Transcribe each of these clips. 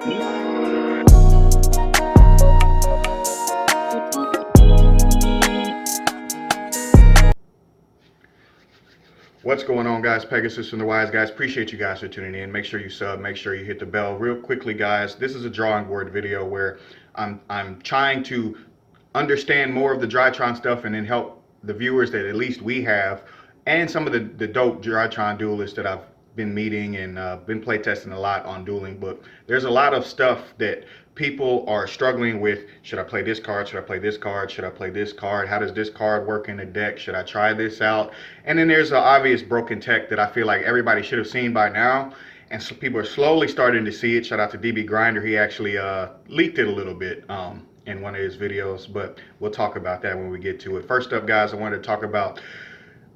What's going on, guys? Pegasus from the Wise Guys. Appreciate you guys for tuning in. Make sure you sub, make sure you hit the bell. Real quickly, guys, this is a drawing board video where I'm trying to understand more of the Drytron stuff and then help the viewers that at least we have, and some of the dope Drytron duelists that I've been meeting and been playtesting a lot on dueling. But there's a lot of stuff that people are struggling with. Should I play this card? Should I play this card? Should I play this card? How does this card work in the deck? Should I try this out? And then there's an obvious broken tech that I feel like everybody should have seen by now, and so people are slowly starting to see it. Shout out to DB Grinder. He actually leaked it a little bit in one of his videos, but we'll talk about that when we get to it. First up, guys, I wanted to talk about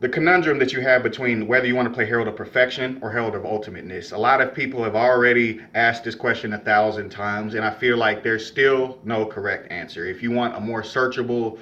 the conundrum that you have between whether you want to play Herald of Perfection or Herald of Ultimateness. A lot of people have already asked this question 1,000 times, and I feel like there's still no correct answer. If you want a more searchable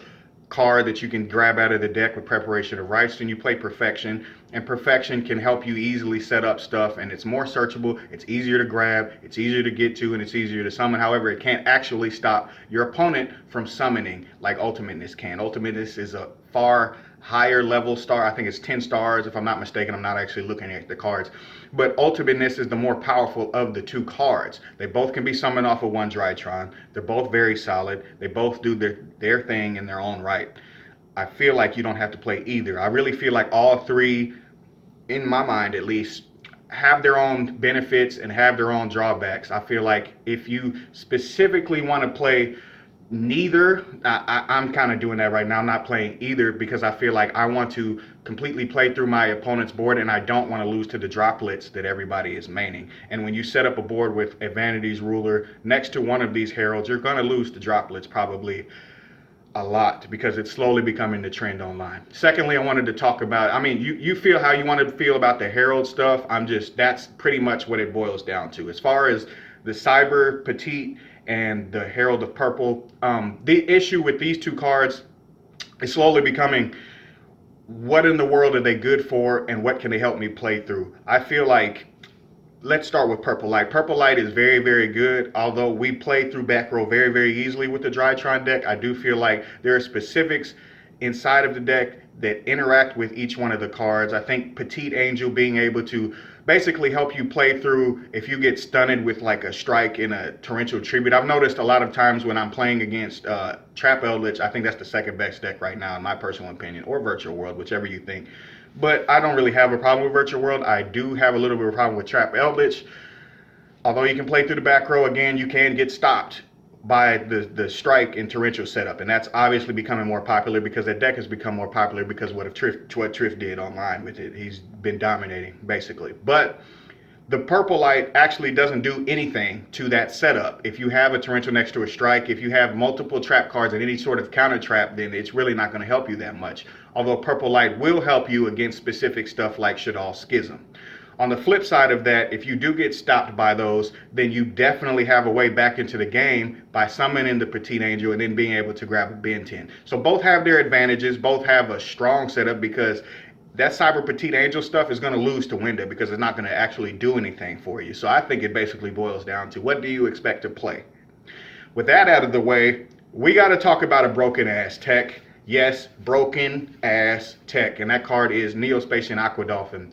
card that you can grab out of the deck with Preparation of Rites, then you play Perfection, and Perfection can help you easily set up stuff, and it's more searchable, it's easier to grab, it's easier to get to, and it's easier to summon. However, it can't actually stop your opponent from summoning like Ultimateness can. Ultimateness is a far higher level star. I think it's 10 stars if I'm not mistaken. I'm not actually looking at the cards, but Ultimateness is the more powerful of the two cards. They both can be summoned off of one Drytron. They're both very solid. They both do their thing in their own right. I feel like you don't have to play either. I really feel like all three, in my mind at least, have their own benefits and have their own drawbacks. I feel like if you specifically want to play neither, I'm kind of doing that right now. I'm not playing either because I feel like I want to completely play through my opponent's board, and I don't want to lose to the droplets that everybody is maining. And when you set up a board with a Vanity's Ruler next to one of these heralds, you're going to lose to droplets probably a lot because it's slowly becoming the trend online. Secondly, I wanted to talk about, I mean, you feel how you want to feel about the herald stuff. That's pretty much what it boils down to. As far as the Cyber Petite and the Herald of Purple, the issue with these two cards is slowly becoming, what in the world are they good for and what can they help me play through? I feel like, let's start with Purple Light. Purple Light is very, very good. Although we play through back row very, very easily with the Drytron deck, I do feel like there are specifics inside of the deck that interact with each one of the cards. I think Petite Angel being able to basically help you play through if you get stunned with like a strike in a torrential tribute. I've noticed a lot of times when I'm playing against Trap Eldritch, I think that's the second best deck right now in my personal opinion, or Virtual World, whichever you think. But I don't really have a problem with Virtual World. I do have a little bit of a problem with Trap Eldritch. Although you can play through the back row, again, you can get stopped by the strike and torrential setup, and that's obviously becoming more popular because that deck has become more popular because what Triff did online with it. He's been dominating basically. But the Purple Light actually doesn't do anything to that setup. If you have a torrential next to a strike, if you have multiple trap cards and any sort of counter trap, then it's really not going to help you that much. Although Purple Light will help you against specific stuff like Shaddoll Schism. On the flip side of that, if you do get stopped by those, then you definitely have a way back into the game by summoning the Petite Angel and then being able to grab a Ben 10. So both have their advantages, both have a strong setup, because that Cyber Petite Angel stuff is going to lose to Window because it's not going to actually do anything for you. So I think it basically boils down to, what do you expect to play? With that out of the way, we got to talk about a broken ass tech. Yes, broken ass tech, and that card is Neospatian Aqua Dolphin.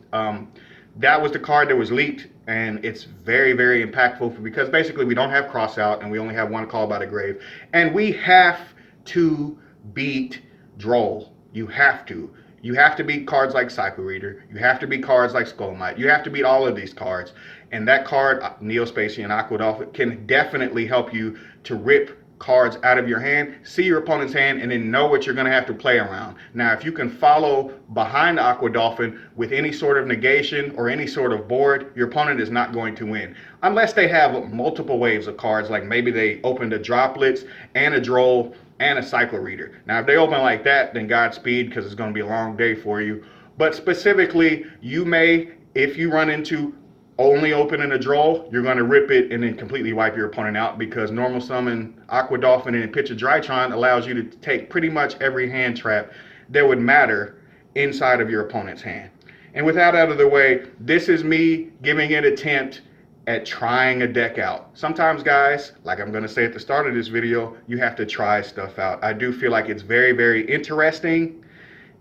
That was the card that was leaked, and it's very, very impactful because basically we don't have cross out and we only have one call by the grave, and we have to beat Droll. You have to. You have to beat cards like Cycle Reader. You have to beat cards like Skullmite. You have to beat all of these cards, and that card, Neospatian Aqua Dolphin, can definitely help you to rip cards out of your hand, see your opponent's hand, and then know what you're going to have to play around. Now, if you can follow behind Aqua Dolphin with any sort of negation or any sort of board, your opponent is not going to win. Unless they have multiple waves of cards, like maybe they opened a Droplets and a Droll and a Cycle Reader. Now, if they open like that, then Godspeed, because it's going to be a long day for you. But specifically, you may, if you run into only opening a Droll, you're going to rip it and then completely wipe your opponent out, because normal summon Aqua Dolphin and pitch a Drytron allows you to take pretty much every hand trap that would matter inside of your opponent's hand. And with that out of the way, this is me giving an attempt at trying a deck out. Sometimes, guys, like I'm going to say at the start of this video, you have to try stuff out. I do feel like it's very, very interesting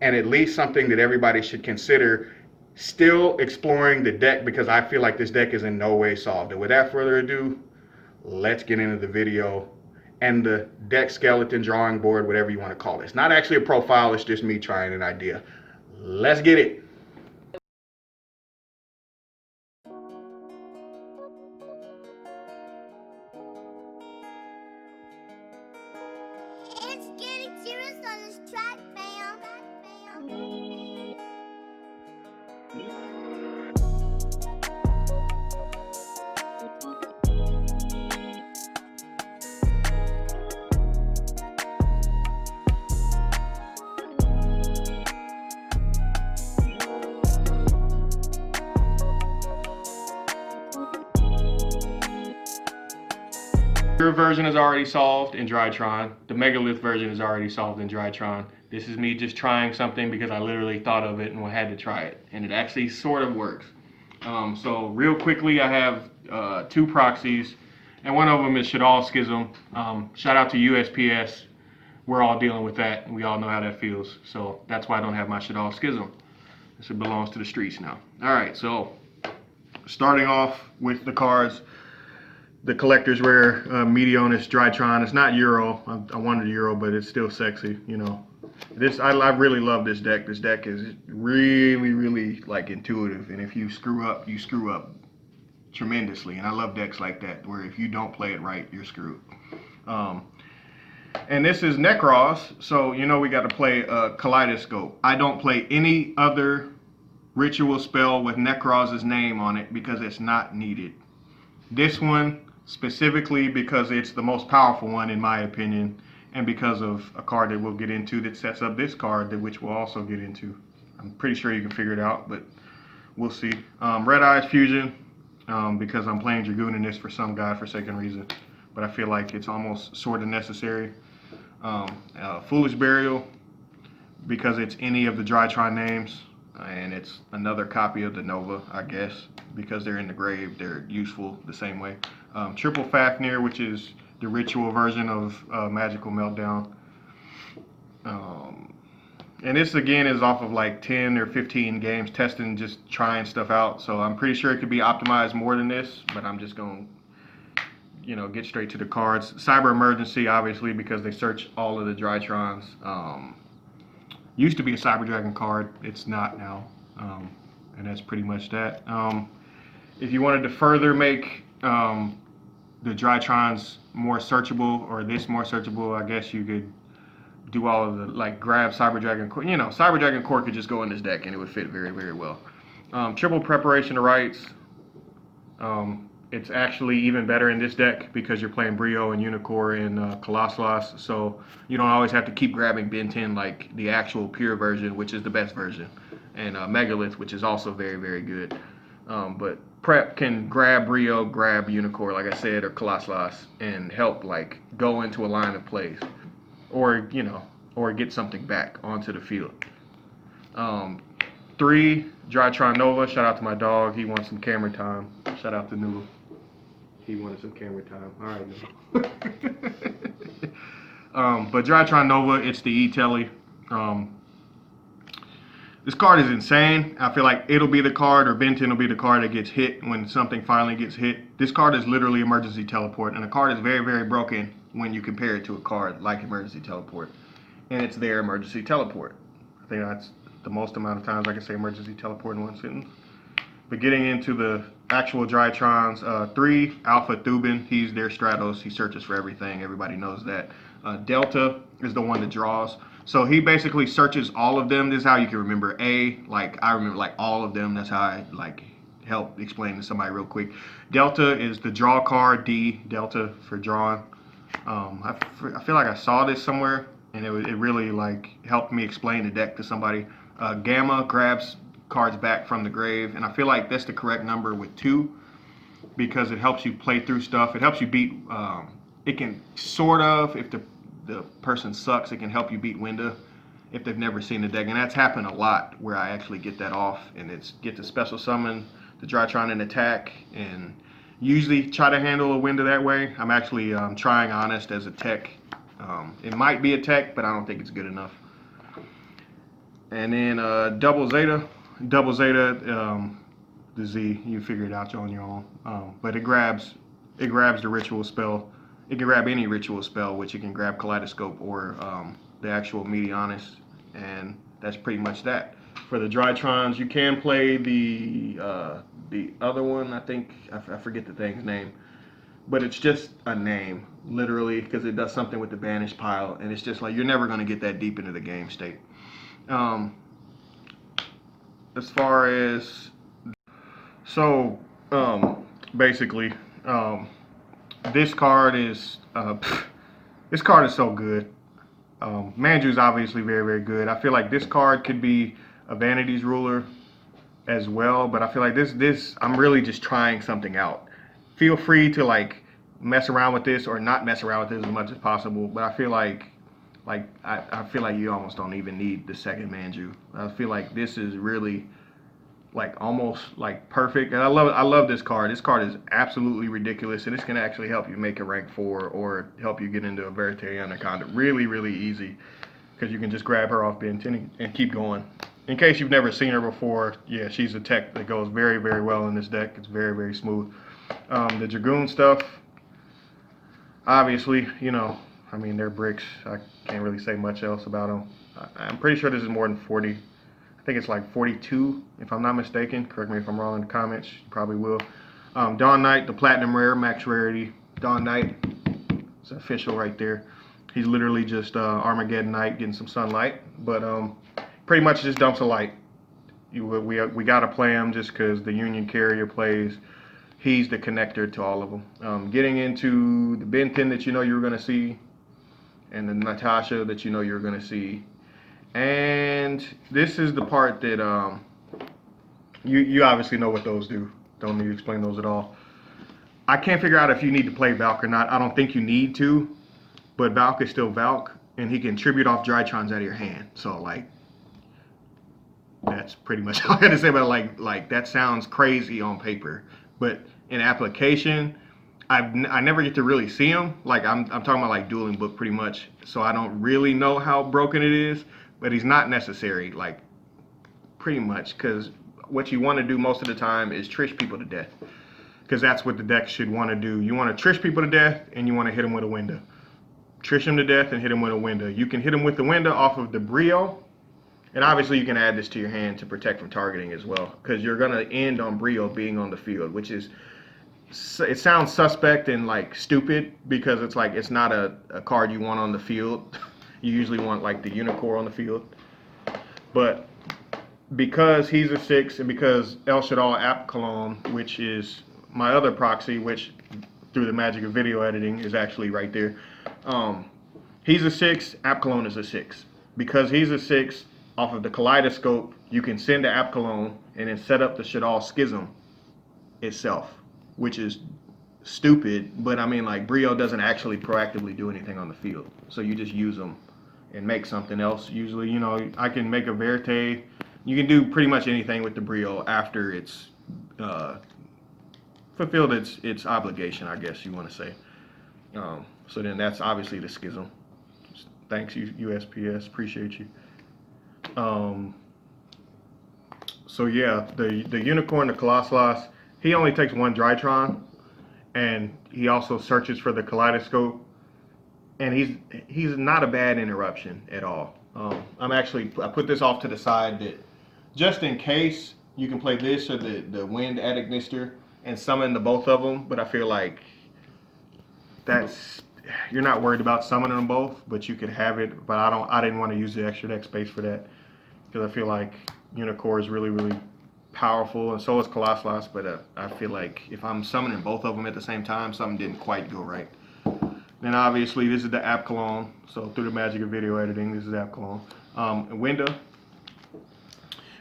and at least something that everybody should consider still exploring the deck, because I feel like this deck is in no way solved. And without further ado, let's get into the video and the deck skeleton, drawing board, whatever you want to call it. It's not actually a profile, it's just me trying an idea. Let's get it. It's getting serious on this track, fam. Pure version is already solved in Drytron. The Megalith version is already solved in Drytron. This is me just trying something because I literally thought of it and had to try it. And it actually sort of works. So real quickly, I have 2 proxies. And one of them is Shadal Schism. Shout out to USPS. We're all dealing with that. And we all know how that feels. So that's why I don't have my Shadal Schism. This belongs to the streets now. Alright, so starting off with the cards. The collector's rare Medionis Drytron. It's not Euro. I wanted Euro, but it's still sexy, you know. I really love this deck. This deck is really like intuitive, and if you screw up, you screw up tremendously. And I love decks like that, where if you don't play it right, you're screwed. And this is Nekroz, so you know we got to play Kaleidoscope. I don't play any other ritual spell with Nekroz's name on it because it's not needed. This one specifically because it's the most powerful one in my opinion, and because of a card that we'll get into that sets up this card, which we'll also get into. I'm pretty sure you can figure it out, but we'll see. Red Eyes Fusion, because I'm playing Dragoon in this for some godforsaken reason, but I feel like it's almost sort of necessary. Foolish Burial, because it's any of the Drytron names, and it's another copy of the Nova, I guess, because they're in the grave, they're useful the same way. Triple Fafnir, which is the ritual version of Magical Meltdown. And this again is off of like 10 or 15 games testing, just trying stuff out. So I'm pretty sure it could be optimized more than this, but I'm just going to, you know, get straight to the cards. Cyber Emergency, obviously, because they search all of the Drytrons. Used to be a Cyber Dragon card, it's not now, and that's pretty much that. If you wanted to further make the Drytrons more searchable, or this more searchable, I guess you could do all of the, like, grab Cyber Dragon Core. You know, Cyber Dragon Core could just go in this deck and it would fit very well. Triple Preparation of Rites. It's actually even better in this deck because you're playing Brio and Unicore and Colossus, so you don't always have to keep grabbing Ben 10 like the actual pure version, which is the best version, and Megalith, which is also very good. But Prep can grab Brio, grab Unicore, like I said, or Colossus, and help like go into a line of plays, or you know, or get something back onto the field. 3, Drytron Nova. Shout out to my dog. He wants some camera time. Shout out to Noodle. He wanted some camera time. All right, Noodle. But Drytron Nova, it's the E-Telly. This card is insane. I feel like it'll be the card, or Benton will be the card that gets hit when something finally gets hit. This card is literally Emergency Teleport, and the card is very broken when you compare it to a card like Emergency Teleport. And it's their Emergency Teleport. I think that's the most amount of times I can say Emergency Teleport in one sentence. But getting into the actual Drytrons, 3, Alpha Thuban, he's their Stratos, he searches for everything, everybody knows that. Delta is the one that draws. So he basically searches all of them. This is how you can remember A, like I remember like all of them, that's how I like help explain to somebody real quick. Delta is the draw card, D, Delta for drawing. I feel like I saw this somewhere, and it really like helped me explain the deck to somebody. Gamma grabs cards back from the grave, and I feel like that's the correct number with 2, because it helps you play through stuff. It helps you beat, it can sort of, if the person sucks, it can help you beat Winda if they've never seen the deck, and that's happened a lot where I actually get that off, and it's get to special summon the Drytron and attack, and usually try to handle a window that way. I'm actually trying Honest as a tech. It might be a tech, but I don't think it's good enough. And then double zeta, the Z, you figure it out on your own. But it grabs the ritual spell. It can grab any ritual spell, which it can grab Kaleidoscope or the actual Medionist, and that's pretty much that. For the Drytrons, you can play the other one. I think I forget the thing's name, but it's just a name, literally, because it does something with the banished pile, and it's just like you're never going to get that deep into the game state. As far as basically, this card is so good. Manju's obviously very, very good. I feel like this card could be a Vanity's Ruler as well, but I feel like this I'm really just trying something out. Feel free to like mess around with this or not mess around with this as much as possible, but I feel like I feel like you almost don't even need the second Manju. I feel like this is really like almost like perfect, and I love this card. This card is absolutely ridiculous, and it's gonna actually help you make a rank 4 or help you get into a Verite Anaconda really, really easy, because you can just grab her off bench and keep going. In case you've never seen her before, yeah, she's a tech that goes very, very well in this deck. It's very, very smooth. The Dragoon stuff, obviously, you know, I mean, they're bricks. I can't really say much else about them. I'm pretty sure this is more than 40. I think it's like 42, if I'm not mistaken. Correct me if I'm wrong in the comments. You probably will. Dawn Knight, the Platinum Rare, max rarity. Dawn Knight, it's official right there. He's literally just Armageddon Knight getting some sunlight. But pretty much just dumps a light. We got to play him just because the Union Carrier plays. He's the connector to all of them. Getting into the Benton that you know you were going to see, and the Natasha that you know you're going to see. And this is the part that you obviously know what those do. Don't need to explain those at all. I can't figure out if you need to play Valk or not. I don't think you need to, but Valk is still Valk, and he can tribute off Drytrons out of your hand. So like, that's pretty much all I got to say about it. Like that sounds crazy on paper, but in application, I never get to really see him. Like I'm talking about like dueling book pretty much, so I don't really know how broken it is. But he's not necessary, like pretty much, because what you want to do most of the time is trish people to death, because that's what the deck should want to do. You want to trish people to death, and you want to hit them with a window. Trish them to death and hit them with a window. You can hit them with the window off of the Brio, and obviously you can add this to your hand to protect from targeting as well, because you're gonna end on Brio being on the field, which is, it sounds suspect and like stupid, because it's like it's not a card you want on the field. You usually want like the Unicorn on the field, but because he's a 6 and because El Shaddai App Cologne, which is my other proxy, which through the magic of video editing is actually right there. He's a 6, App Cologne is a 6. Because he's a 6, off of the Kaleidoscope, you can send to App Cologne and then set up the Shaddai Schism itself, which is stupid, but I mean like Brio doesn't actually proactively do anything on the field, so you just use them and make something else. Usually, you know, I can make a Verite. You can do pretty much anything with the Brio after it's fulfilled its obligation, I guess you want to say. So then that's obviously the Schism. Thanks, USPS, appreciate you. So yeah, the Unicorn, the Colossus, he only takes one Drytron, and he also searches for the Kaleidoscope. And he's not a bad interruption at all. I put this off to the side that just in case you can play this or the Wind Adagnister and summon the both of them. But I feel like you're not worried about summoning them both, but you could have it. But I didn't want to use the extra deck space for that, because I feel like Unicorn is really, really powerful, and so is Colossus. But I feel like if I'm summoning both of them at the same time, something didn't quite go right. Then obviously this is the App Cologne, so through the magic of video editing, this is App Cologne.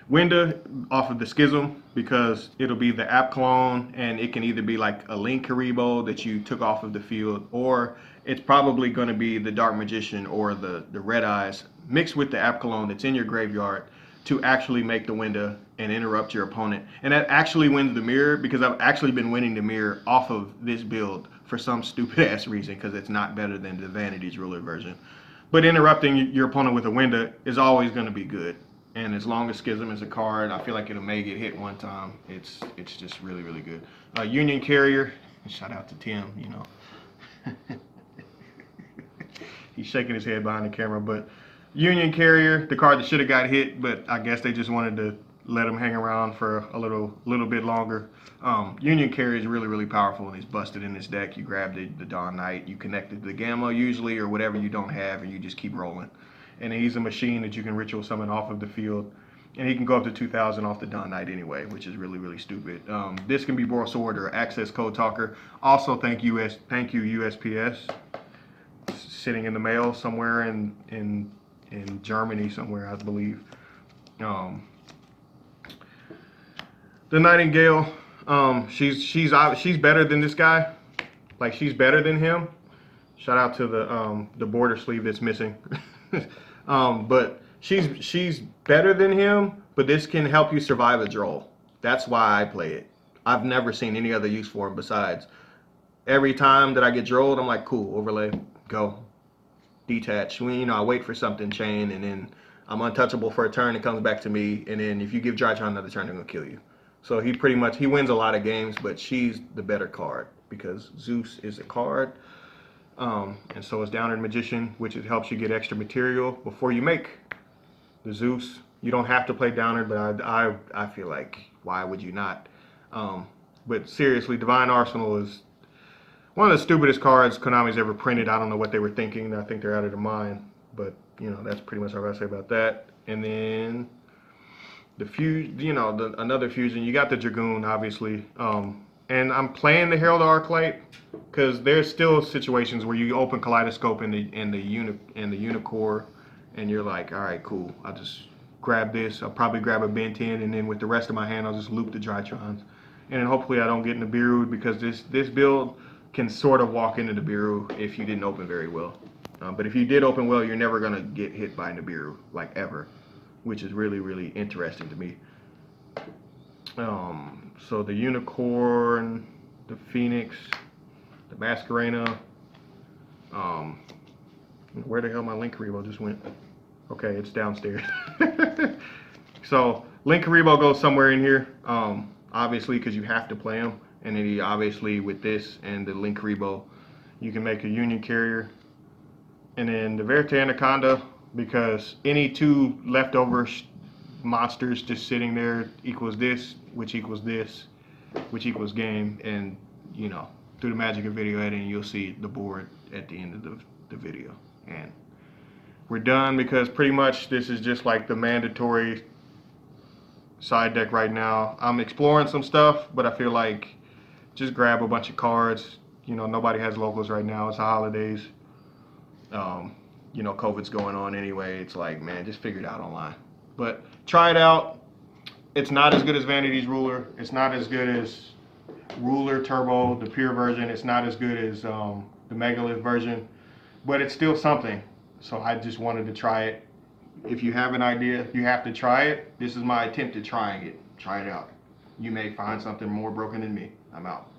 Winda off of the Schism, because it'll be the App Cologne, and it can either be like a Link Karibo that you took off of the field, or it's probably going to be the Dark Magician or the Red Eyes mixed with the App Cologne that's in your graveyard to actually make the window and interrupt your opponent. And that actually wins the mirror, because I've actually been winning the mirror off of this build for some stupid ass reason, because it's not better than the Vanity's Ruler version. But interrupting your opponent with a window is always going to be good. And as long as Schism is a card, I feel like it may get hit one time. It's just really, really good. Union Carrier, shout out to Tim, you know. He's shaking his head behind the camera, but Union Carrier, the card that should have got hit, but I guess they just wanted to let him hang around for a little bit longer. Union Carrier is really, really powerful, and he's busted in this deck. You grab the Dawn Knight, you connect it to the Gamma usually, or whatever you don't have, and you just keep rolling. And he's a machine that you can ritual summon off of the field, and he can go up to 2,000 off the Dawn Knight anyway, which is really, really stupid. This can be Boral Sword or Access Code Talker. Also, thank you USPS. Sitting in the mail somewhere in Germany somewhere, I believe. The Nightingale, she's better than this guy. Like, she's better than him. Shout out to the border sleeve that's missing. But she's better than him, but this can help you survive a droll. That's why I play it. I've never seen any other use for him besides every time that I get drolled, I'm like, cool, overlay, go. Detach. I wait for something, chain, and then I'm untouchable for a turn. It comes back to me, and then if you give Drytron another turn, they're gonna kill you. So he wins a lot of games, but she's the better card because Zeus is a card, and so is Downerd Magician, which helps you get extra material before you make the Zeus. You don't have to play Downerd, but I feel like why would you not? But seriously, Divine Arsenal is one of the stupidest cards Konami's ever printed. I don't know what they were thinking. I think they're out of their mind. But, that's pretty much all I gotta say about that. And then the another fusion. You got the Dragoon, obviously. And I'm playing the Herald of Arclight because there's still situations where you open Kaleidoscope in the Unicore, and you're like, all right, cool. I'll just grab this. I'll probably grab a Ben 10, and then with the rest of my hand, I'll just loop the Drytrons. And then hopefully I don't get in the Biru, because this build can sort of walk into the Biru if you didn't open very well. But if you did open well, you're never going to get hit by Nibiru, like ever, which is really, really interesting to me. So the Unicorn, the Phoenix, the Masquerena, where the hell my Link Karibo just went? Okay, it's downstairs. So Link Karibo goes somewhere in here, obviously, because you have to play him. And then obviously with this and the Link Karibo, you can make a Union Carrier. And then the Verte Anaconda, because any two leftover monsters just sitting there equals this, which equals this, which equals game. And, through the magic of video editing, you'll see the board at the end of the video. And we're done, because pretty much this is just like the mandatory side deck right now. I'm exploring some stuff, but I feel like just grab a bunch of cards. Nobody has locals right now. It's the holidays. COVID's going on anyway. It's like, man, just figure it out online. But try it out. It's not as good as Vanity's Ruler. It's not as good as Ruler Turbo, the pure version. It's not as good as the Megalith version. But it's still something. So I just wanted to try it. If you have an idea, you have to try it. This is my attempt at trying it. Try it out. You may find something more broken than me. I'm out.